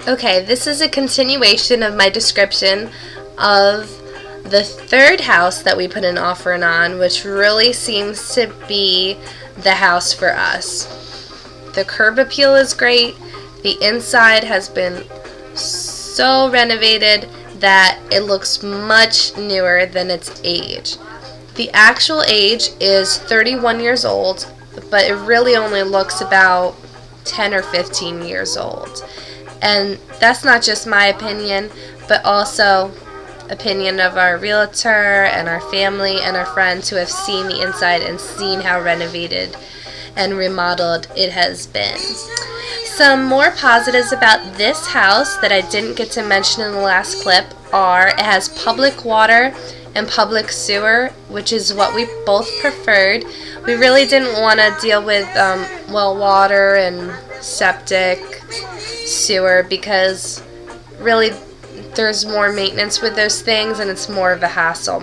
Okay, this is a continuation of my description of the third house that we put an offer on, which really seems to be the house for us. The curb appeal is great. The inside has been so renovated that it looks much newer than its age. The actual age is 31 years old, but it really only looks about 10 or 15 years old. And that's not just my opinion, but also opinion of our realtor and our family and our friends who have seen the inside and seen how renovated and remodeled it has been. Some more positives about this house that I didn't get to mention in the last clip are it has public water and public sewer, which is what we both preferred. We really didn't want to deal with well water and septic, sewer, because really there's more maintenance with those things and it's more of a hassle.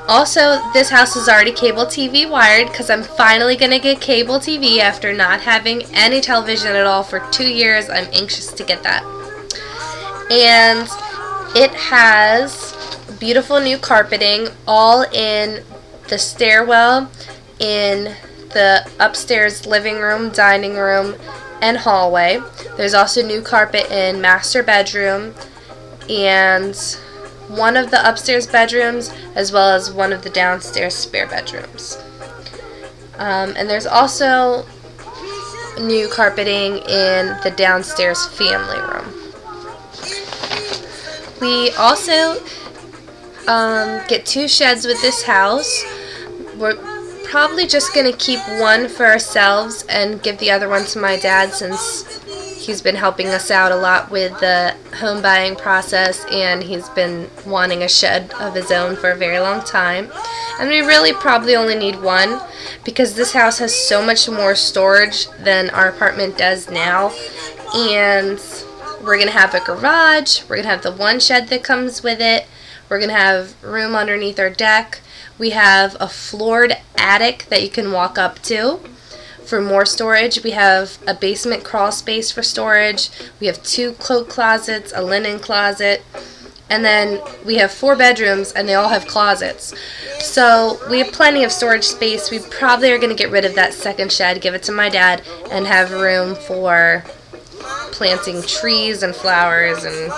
Also, this house is already cable TV wired because I'm finally going to get cable TV after not having any television at all for 2 years. I'm anxious to get that. And it has beautiful new carpeting all in the stairwell, in the upstairs living room, dining room, and hallway. There's also new carpet in master bedroom and one of the upstairs bedrooms, as well as one of the downstairs spare bedrooms. And there's also new carpeting in the downstairs family room. We also get 2 sheds with this house. We're probably just going to keep one for ourselves and give the other one to my dad, since he's been helping us out a lot with the home buying process and he's been wanting a shed of his own for a very long time. And we really probably only need one because this house has so much more storage than our apartment does now. And we're going to have a garage, we're going to have the one shed that comes with it, we're going to have room underneath our deck. We have a floored attic that you can walk up to for more storage. We have a basement crawl space for storage. We have 2 coat closets, a linen closet, and then we have 4 bedrooms and they all have closets. So we have plenty of storage space. We probably are going to get rid of that second shed, give it to my dad, and have room for planting trees and flowers and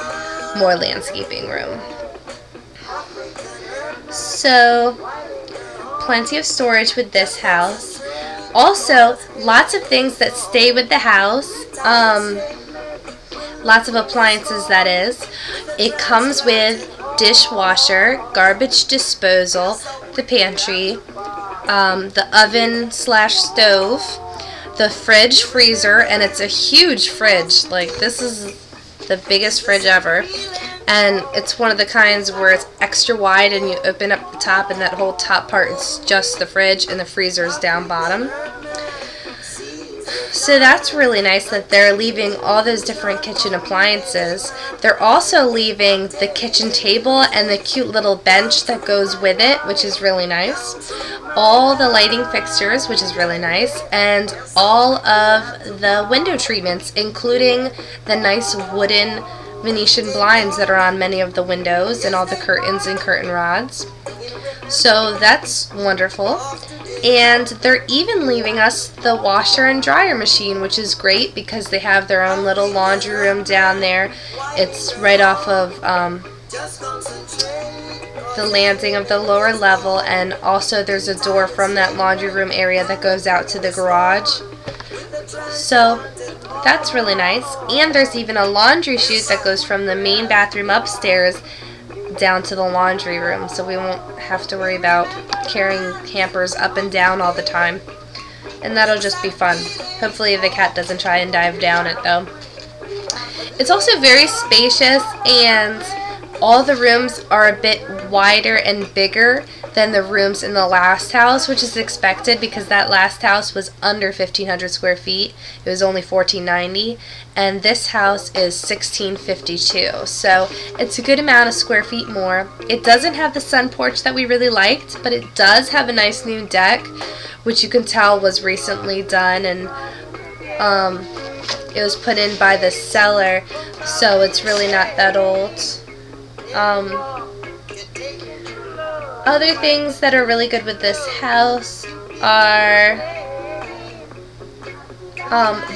more landscaping room. So, plenty of storage with this house. Also, lots of things that stay with the house. Lots of appliances, that is. It comes with dishwasher, garbage disposal, the pantry, the oven / stove, the fridge, freezer, and it's a huge fridge. Like, this is the biggest fridge ever. And it's one of the kinds where it's extra wide and you open up the top and that whole top part is just the fridge and the freezer is down bottom. So that's really nice that they're leaving all those different kitchen appliances. They're also leaving the kitchen table and the cute little bench that goes with it, which is really nice. All the lighting fixtures, which is really nice, and all of the window treatments, including the nice wooden Venetian blinds that are on many of the windows and all the curtains and curtain rods. So that's wonderful. And they're even leaving us the washer and dryer machine, which is great because they have their own little laundry room down there. It's right off of the landing of the lower level, and also there's a door from that laundry room area that goes out to the garage. So that's really nice. And there's even a laundry chute that goes from the main bathroom upstairs down to the laundry room, so we won't have to worry about carrying hampers up and down all the time. And that'll just be fun. Hopefully the cat doesn't try and dive down it though. It's also very spacious, and all the rooms are a bit wider and bigger than the rooms in the last house, which is expected because that last house was under 1,500 square feet. It was only 1,490, and this house is 1,652. So it's a good amount of square feet more. It doesn't have the sun porch that we really liked, but it does have a nice new deck, which you can tell was recently done, and It was put in by the seller, so it's really not that old. Other things that are really good with this house are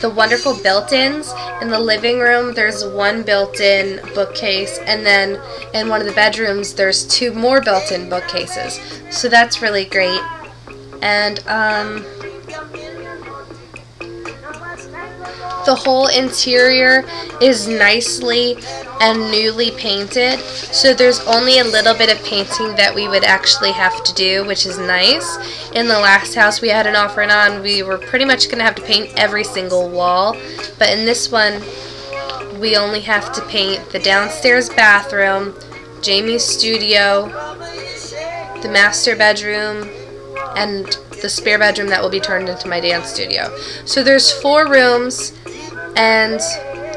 the wonderful built-ins. In the living room, there's one built-in bookcase, and then in one of the bedrooms, there's 2 more built-in bookcases. So that's really great. And the whole interior is nicely and newly painted, so there's only a little bit of painting that we would actually have to do, which is nice. In the last house we had an offering on, we were pretty much going to have to paint every single wall, but in this one we only have to paint the downstairs bathroom, Jamie's studio, the master bedroom, and the spare bedroom that will be turned into my dance studio. So there's 4 rooms, and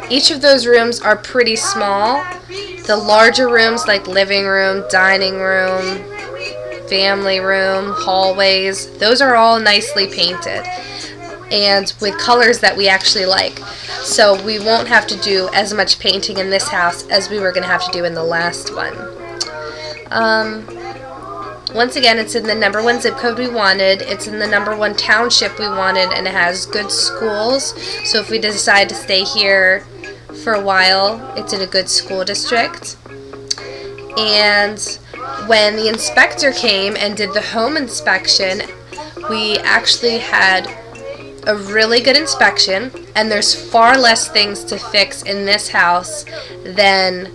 each of those rooms are pretty small. The larger rooms, like living room, dining room, family room, hallways, those are all nicely painted and with colors that we actually like. So we won't have to do as much painting in this house as we were going to have to do in the last one. Once again, it's in the #1 zip code we wanted, it's in the #1 township we wanted, and it has good schools, so if we decide to stay here for a while, it's in a good school district. And when the inspector came and did the home inspection, we actually had a really good inspection, and there's far less things to fix in this house than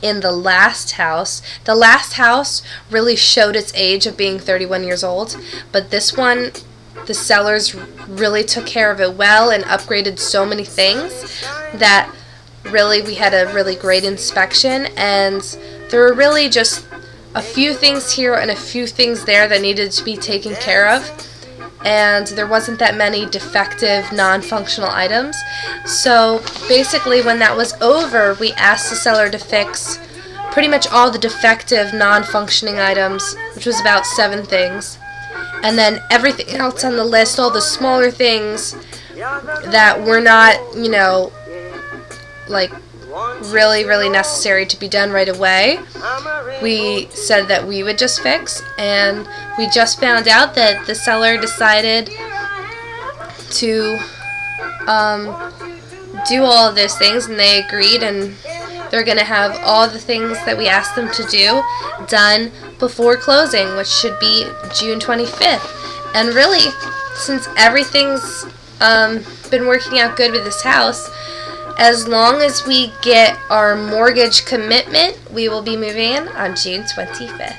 in the last house. The last house really showed its age of being 31 years old, but this one, the sellers really took care of it well and upgraded so many things that really we had a really great inspection, and there were really just a few things here and a few things there that needed to be taken care of, and there wasn't that many defective non-functional items. So basically when that was over, we asked the seller to fix pretty much all the defective non-functioning items, which was about 7 things, and then everything else on the list, all the smaller things that were not, you know, like really necessary to be done right away, we said that we would just fix. And we just found out that the seller decided to do all of those things, and they agreed, and they're going to have all the things that we asked them to do done before closing, which should be June 25th. And really, since everything's been working out good with this house, as long as we get our mortgage commitment, we will be moving in on June 25th.